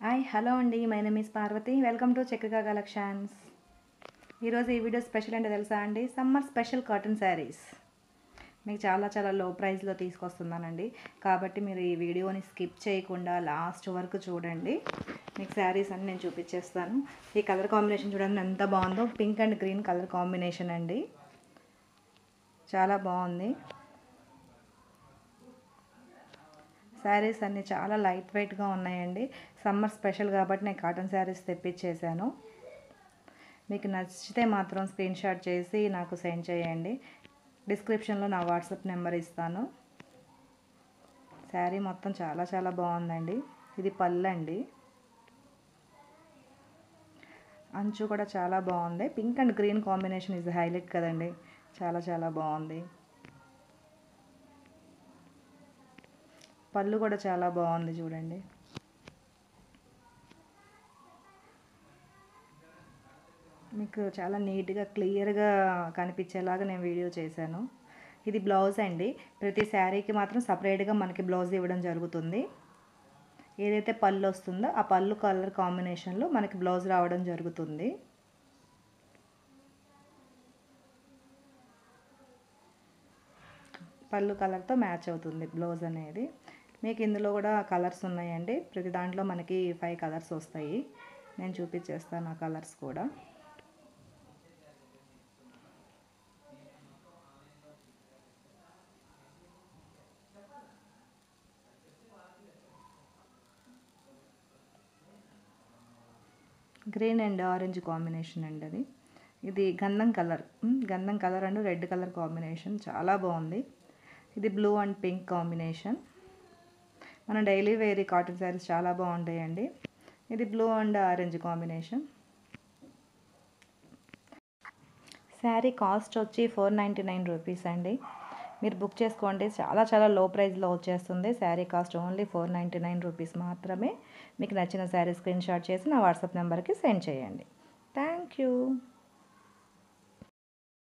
Hi hello అండి, my name is Parvati. Welcome to Chakrika collections. ఈరోజు ఈ వీడియో స్పెషల్ అంటే తెలుసా అండి, సమ్మర్ స్పెషల్ కాటన్ శారీస్ మీకు చాలా లో ప్రైస్లో తీసుకొస్తున్నానండి. కాబట్టి మీరు ఈ వీడియోని స్కిప్ చేయకుండా లాస్ట్ వరకు చూడండి. మీకు శారీస్ అన్ని నేను చూపించేస్తాను. ఈ కలర్ కాంబినేషన్ చూడండి ఎంత బాగుందో. Pink and green colour combination అండి, చాలా బాగుంది. శారీస్ అన్నీ చాలా లైట్ వెయిట్గా ఉన్నాయండి. సమ్మర్ స్పెషల్ కాబట్టి నేను కాటన్ శారీస్ తెప్పించేసాను. మీకు నచ్చితే మాత్రం స్క్రీన్ షాట్ చేసి నాకు సెండ్ చేయండి. డిస్క్రిప్షన్లో నా వాట్సాప్ నెంబర్ ఇస్తాను. శారీ మొత్తం చాలా బాగుందండి. ఇది పళ్ళు అండి. అంచు కూడా చాలా బాగుంది. Pink and green combination is highlight కదండి, చాలా బాగుంది. పళ్ళు కూడా చాలా బాగుంది చూడండి. మీకు చాలా నీట్గా క్లియర్గా కనిపించేలాగా నేను వీడియో చేశాను. ఇది బ్లౌజ్ అండి. ప్రతి శారీకి మాత్రం సపరేట్గా మనకి బ్లౌజ్ ఇవ్వడం జరుగుతుంది. ఏదైతే పళ్ళు వస్తుందో ఆ పళ్ళు కలర్ కాంబినేషన్లో మనకి బ్లౌజ్ రావడం జరుగుతుంది. పళ్ళు కలర్తో మ్యాచ్ అవుతుంది బ్లౌజ్ అనేది. మీకు ఇందులో కూడా కలర్స్ ఉన్నాయండి. ప్రతి దాంట్లో మనకి 5 కలర్స్ వస్తాయి. నేను చూపించేస్తాను ఆ కలర్స్ కూడా. గ్రీన్ అండ్ ఆరెంజ్ కాంబినేషన్ అండి అది. ఇది గంధం colour and red colour combination చాలా బాగుంది. ఇది బ్లూ అండ్ పింక్ కాంబినేషన్. మన డైలీ వేర్ కాటన్ శారీస్ చాలా బాగుంటాయండి. ఇది blue and orange combination. Sari cost వచ్చి 499 రూపీస్ అండి. మీరు బుక్ చేసుకోండి, చాలా లో ప్రైస్లో వచ్చేస్తుంది. శారీ కాస్ట్ ఓన్లీ 499 రూపీస్ మాత్రమే. మీకు నచ్చిన శారీ స్క్రీన్ షాట్ చేసి నా వాట్సాప్ నెంబర్కి సెండ్ చేయండి. Thank you.